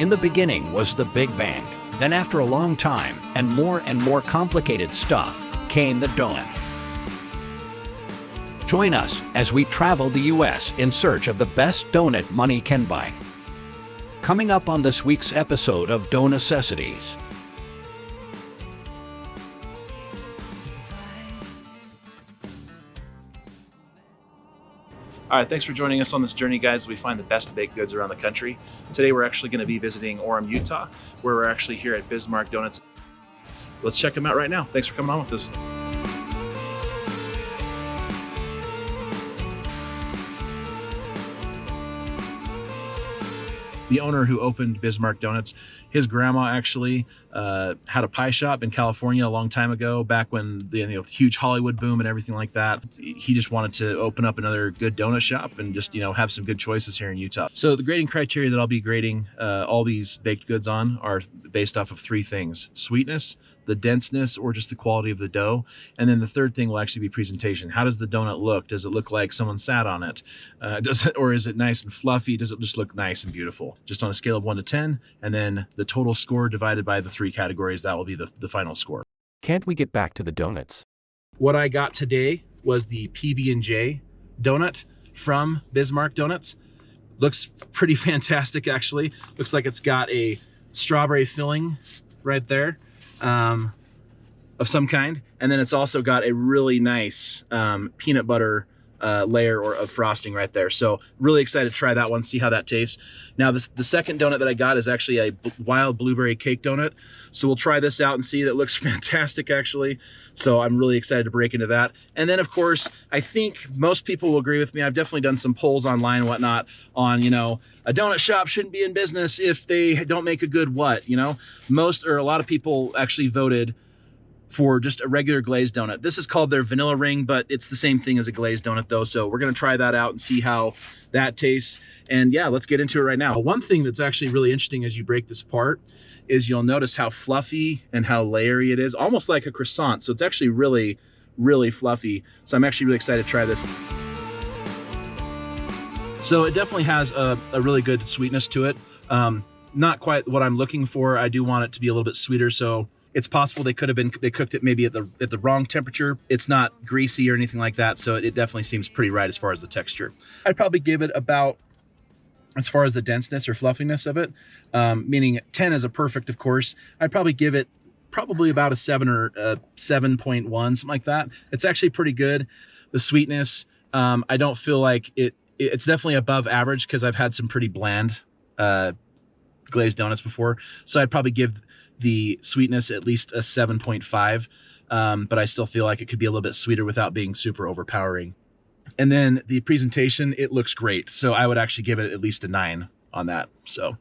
In the beginning was the Big Bang. Then after a long time and more complicated stuff came the donut. Join us as we travel the U.S. in search of the best donut money can buy. Coming up on this week's episode of Dough Necessities. All right, thanks for joining us on this journey, guys. We find the best baked goods around the country. Today, we're actually going to be visiting Orem, Utah, where we're actually here at Bismarck Donuts. Let's check them out right now. Thanks for coming on with us. The owner who opened Bismarck Donuts, his grandma actually had a pie shop in California a long time ago, back when the huge Hollywood boom and everything like that. He just wanted to open up another good donut shop and just have some good choices here in Utah. So the grading criteria that I'll be grading all these baked goods on are based off of three things: sweetness, the denseness, or just the quality of the dough. And then the third thing will actually be presentation. How does the donut look? Does it look like someone sat on it? Or is it nice and fluffy? Does it just look nice and beautiful? Just on a scale of 1 to 10, and then the total score divided by the three categories, that will be the final score. Can't we get back to the donuts? What I got today was the PB&J donut from Bismarck Donuts. Looks pretty fantastic, actually. Looks like it's got a strawberry filling right there. Of some kind, and then it's also got a really nice peanut butter layer of frosting right there. So really excited to try that one, see how that tastes. Now the second donut that I got is actually a wild blueberry cake donut, so we'll try this out and see. That looks fantastic, actually, so I'm really excited to break into that. And then of course, I think most people will agree with me. I've definitely done some polls online and whatnot on a donut shop shouldn't be in business if they don't make a good what. A lot of people actually voted for just a regular glazed donut. This is called their vanilla ring, but it's the same thing as a glazed donut though. So we're gonna try that out and see how that tastes. And yeah, let's get into it right now. One thing that's actually really interesting as you break this apart is you'll notice how fluffy and how layery it is, almost like a croissant. So it's actually really, really fluffy. So I'm actually really excited to try this. So it definitely has a really good sweetness to it. Not quite what I'm looking for. I do want it to be a little bit sweeter. So it's possible they cooked it maybe at the wrong temperature. It's not greasy or anything like that, so it definitely seems pretty right as far as the texture. I'd probably give it about, as far as the denseness or fluffiness of it, meaning 10 is a perfect, of course. I'd probably give it about a 7 or a 7.1, something like that. It's actually pretty good. The sweetness, I don't feel like it's definitely above average because I've had some pretty bland glazed donuts before. So I'd probably give the sweetness at least a 7.5, but I still feel like it could be a little bit sweeter without being super overpowering. And then the presentation, it looks great. So I would actually give it at least a 9 on that. So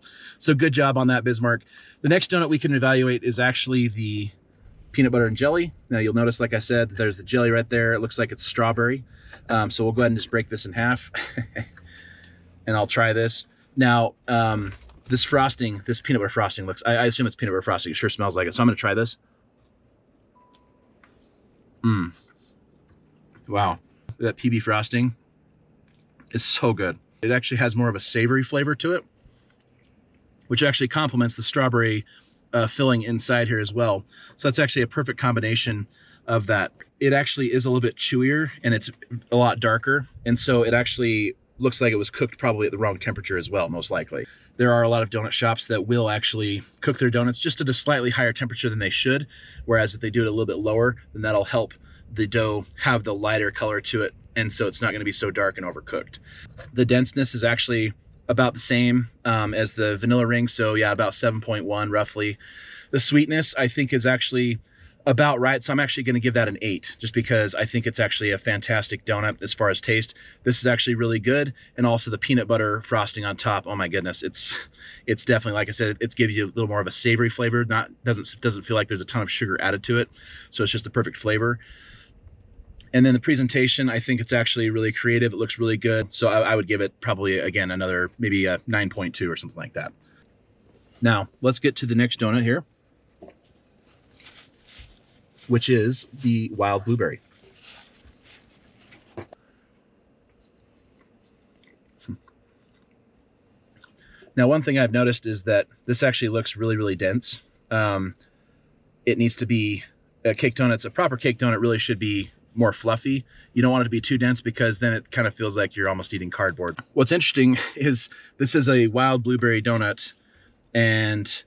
good job on that, Bismarck. The next donut we can evaluate is actually the peanut butter and jelly. Now you'll notice, like I said, there's the jelly right there. It looks like it's strawberry. So we'll go ahead and just break this in half and I'll try this. Now, this frosting, this peanut butter frosting looks, I assume it's peanut butter frosting. It sure smells like it. So I'm going to try this. Wow. That PB frosting is so good. It actually has more of a savory flavor to it, which actually complements the strawberry filling inside here as well. So that's actually a perfect combination of that. It actually is a little bit chewier and it's a lot darker. And so it actually looks like it was cooked probably at the wrong temperature as well, most likely. There are a lot of donut shops that will actually cook their donuts just at a slightly higher temperature than they should. Whereas if they do it a little bit lower, then that'll help the dough have the lighter color to it. And so it's not going to be so dark and overcooked. The denseness is actually about the same as the vanilla ring. So yeah, about 7.1 roughly. The sweetness I think is actually about right. So I'm actually going to give that an 8 just because I think it's actually a fantastic donut as far as taste. This is actually really good. And also the peanut butter frosting on top. Oh my goodness. It's definitely, like I said, it's gives you a little more of a savory flavor. Doesn't feel like there's a ton of sugar added to it. So it's just the perfect flavor. And then the presentation, I think it's actually really creative. It looks really good. So I would give it probably, again, another maybe a 9.2 or something like that. Now let's get to the next donut here, which is the wild blueberry. Now, one thing I've noticed is that this actually looks really, really dense. It needs to be a proper cake donut really should be more fluffy. You don't want it to be too dense because then it kind of feels like you're almost eating cardboard. What's interesting is this is a wild blueberry donut, and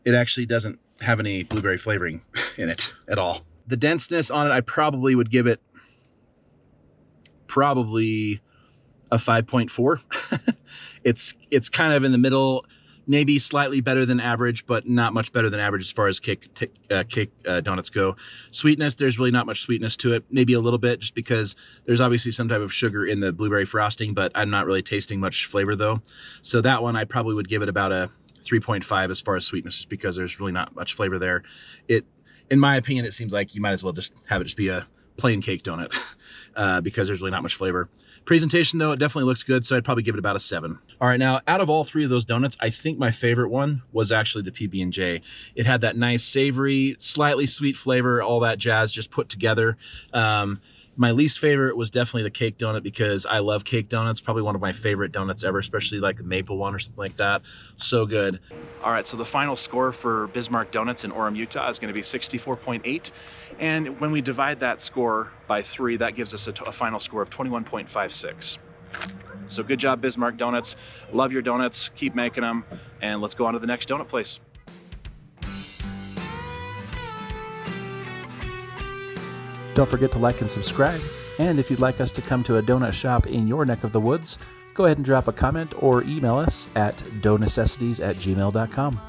it actually doesn't have any blueberry flavoring in it at all. The denseness on it, I probably would give it a 5.4. It's kind of in the middle, maybe slightly better than average, but not much better than average as far as cake donuts go. Sweetness, there's really not much sweetness to it. Maybe a little bit, just because there's obviously some type of sugar in the blueberry frosting, but I'm not really tasting much flavor though. So that one, I probably would give it about a 3.5 as far as sweetness, just because there's really not much flavor there. In my opinion, it seems like you might as well just have it just be a plain cake donut because there's really not much flavor. Presentation though, it definitely looks good, so I'd probably give it about a 7. All right, now out of all 3 of those donuts, I think my favorite one was actually the PB&J. It had that nice savory, slightly sweet flavor, all that jazz just put together. My least favorite was definitely the cake donut because I love cake donuts. Probably one of my favorite donuts ever, especially like the maple one or something like that. So good. All right, so the final score for Bismarck Donuts in Orem, Utah is going to be 64.8. And when we divide that score by 3, that gives us a final score of 21.56. So good job, Bismarck Donuts. Love your donuts. Keep making them. And let's go on to the next donut place. Don't forget to like and subscribe. And if you'd like us to come to a donut shop in your neck of the woods, go ahead and drop a comment or email us at doughnecessities@gmail.com.